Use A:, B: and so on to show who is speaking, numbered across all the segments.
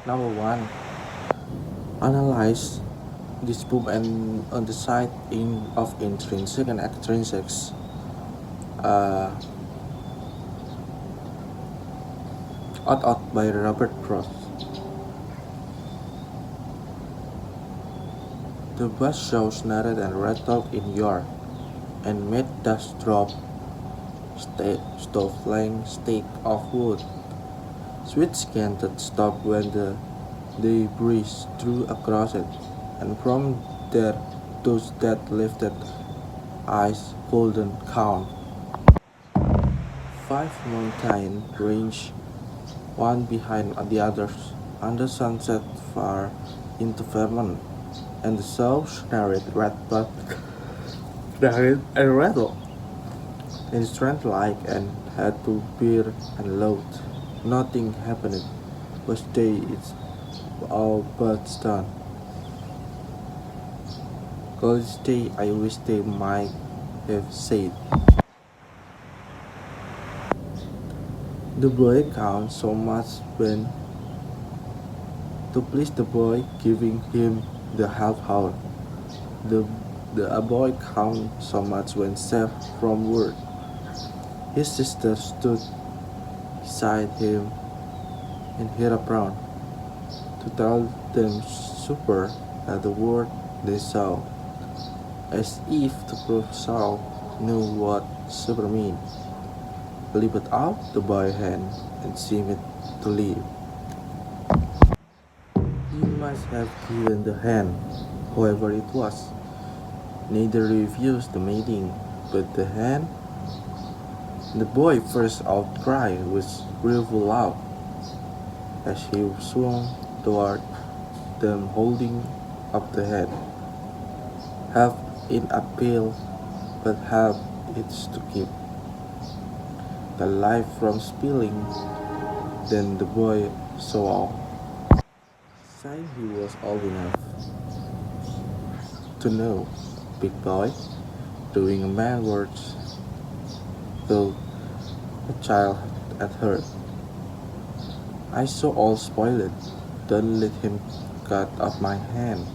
A: Number one, analyze this poem and on the side of intrinsic and extrinsics. Uh, out by Robert Frost. The bus shows narrowed and rattled in York, and made dust drop stove-length stake of wood. Sweet scanted stop when they breezed through across it, and from there those that lifted eyes golden count. 5 mountain range, one behind the others, under sunset far into Vermont, and the south narrate red but narrate and rattle, in strength like and had to bear and load. Nothing happened, was day it's all but done. College day I wish they might have said. The boy counts so much when to please the boy, giving him the half hour. The the boy counts so much when saved from work. His sister stood beside him in her apron to tell them super at the word they saw, as if the professor knew what super meant. Lifted out the boy hand and seemed to leave. He must have given the hand, whoever it was. Neither refused the meeting, but the hand. The boy first outcry was real loud as he swung toward them holding up the head, half in appeal, but half it's to keep the life from spilling. Then the boy saw, saying he was old enough to know, big boy, doing a man words, though a child at heart. I saw all spoiled, don't let him cut off my hand.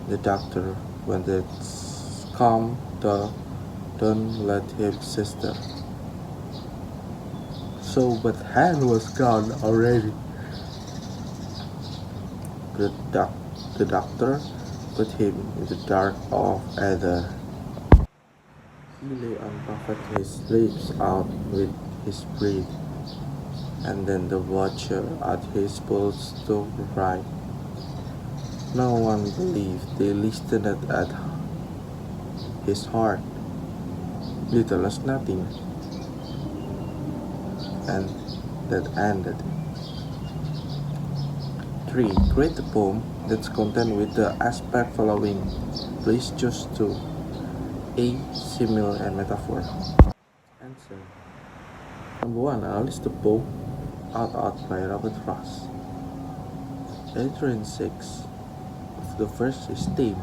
A: The doctor, when it's come, don't let him sister. So but hand was gone already. The, doc- the doctor put him in the dark of either. He lay unpuffed his lips out with his breath, and then the watcher at his pulse to right. No one believed they listened at his heart, little as nothing, and that ended. 3. Create a poem that's content with the aspect following. Please choose two. A. Simile and metaphor. Answer. Number 1. Analyze the poem out by Robert Frost. Intrinsic of the first is theme.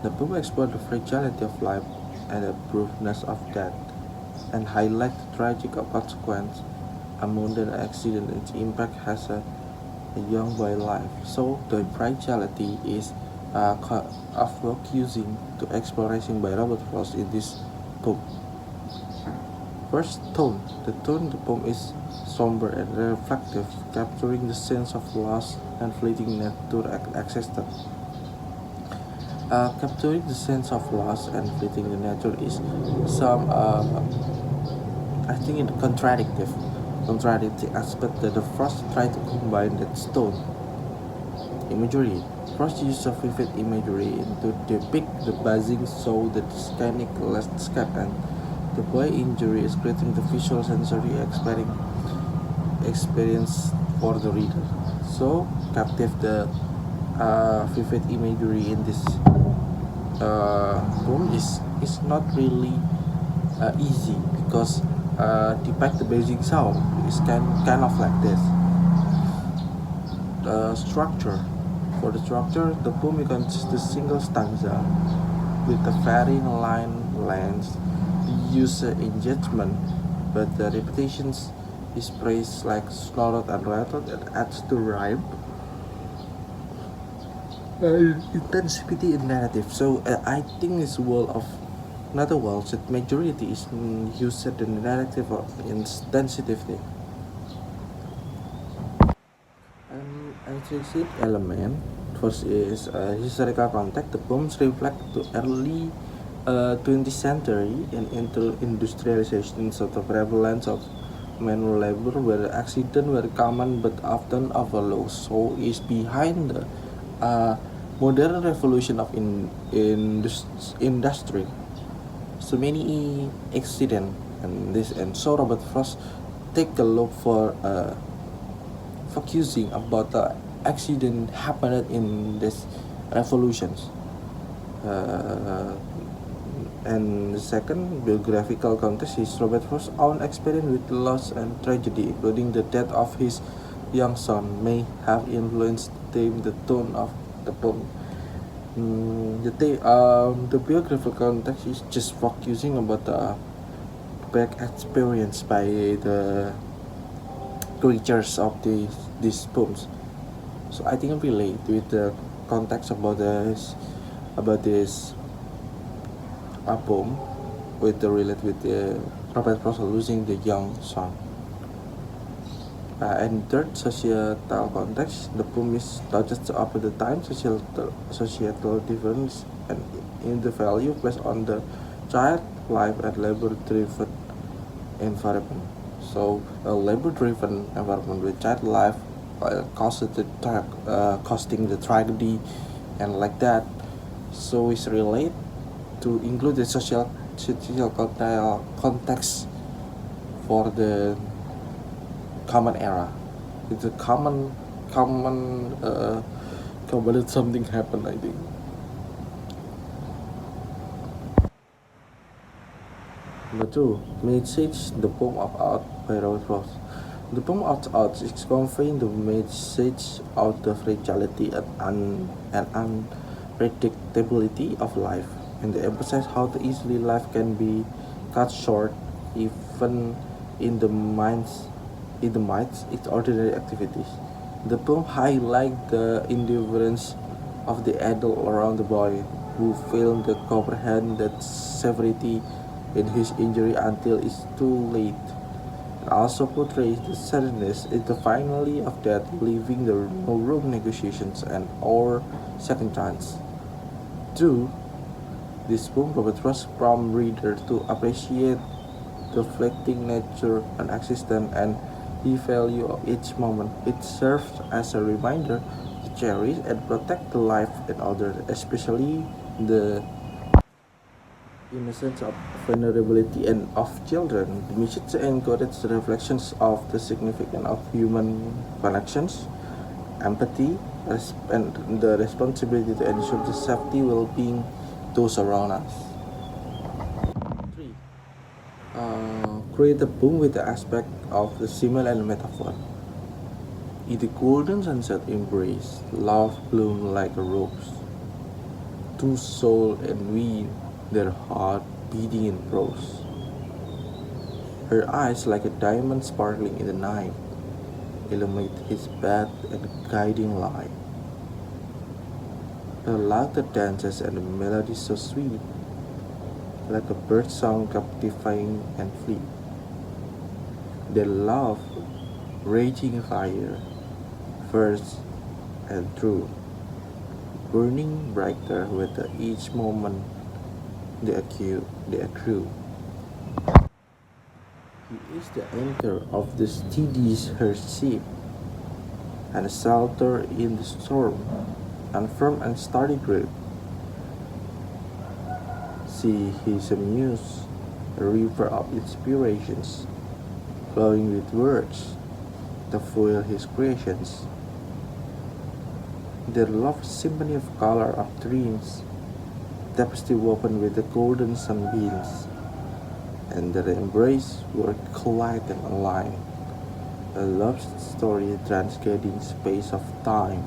A: The poem explores the fragility of life and the brieftness of death, and highlight the tragic consequence a mundane accident its impact has a young boy life. So the fragility is a focusing to exploration by Robert Frost in this poem. First, tone. The tone of the poem is somber and reflective, capturing the sense of loss and fleeting nature existence. Capturing the sense of loss and fleeting the nature is some, I think, it contradicting aspect that the Frost tried to combine that stone imagery. Frost used of vivid imagery to depict the buzzing soul, the scenic landscape, and the boy injury is creating the visual sensory experience for the reader. So captive the vivid imagery in this poem is not really easy because depict the basic sound is kind of like this. The structure. For the structure, the poem consists of single stanza with a varying line length, user engagement, but the repetitions His praise like snorted and rattled and adds to rhyme intensity in narrative. So I think this world of not a world that majority is used in the narrative of intensity. Intrinsic element first is historical context. The poems reflect the early 20th century and industrialization, so the prevalence of manual labor where accidents were common but often overlooked. So is behind the uh, modern revolution of industry. So many accident and so Robert Frost take a look for focusing about the accident happened in this revolutions. Uh, and the second biographical context is Robert Frost's own experience with loss and tragedy, including the death of his young son, may have influenced the tone of the poem. The biographical context is just focusing about the back experience by the creatures of these poems. So I think I relate with the context about this poem with the relate with the Robert Frost losing the young son. And third, societal context. The poem is not just up the time, societal difference, and in the value placed on the child life and labor-driven environment. So a labor-driven environment with child life costing the tragedy and like that. So it's relate to include the social context for the common era. It's a common that something happened, I think. Number two, message the poem of art by Robert Frost. The poem of art is conveying the message of the fragility and unpredictability of life, and they emphasize how easily life can be cut short, even in the minds, its ordinary activities. The poem highlights the indifference of the adult around the boy, who fail to comprehend the severity in his injury until it's too late, and also portrays the sadness in the finality of death, leaving the no room negotiations and or second chance. Through this poem, Robert Frost prompts reader to appreciate the fleeting nature and existence and the value of each moment. It serves as a reminder to cherish and protect the life and others, especially the innocence of vulnerability and of children. The message encourages reflections of the significance of human connections, empathy, and the responsibility to ensure the safety well-being those around us. 3. Create a poem with the aspect of the simile and metaphor. In the golden sunset embrace, love bloomed like a rose. Two soul and wind, their heart beating in prose. Her eyes like a diamond sparkling in the night, illuminate his path and guiding light. Her laughter dances and the melody so sweet, like a bird song captivating and fleet. Their love, raging fire, first and true, burning brighter with each moment they accrue. He is the anchor of the steady her ship, and a shelter in the storm, and firm and sturdy grip. She is a muse, a river of inspirations, flowing with words to foil his creations. Their love symphony of color of dreams, tapestry woven with the golden sunbeams, and their embrace were collide and align. A love story transcending space of time,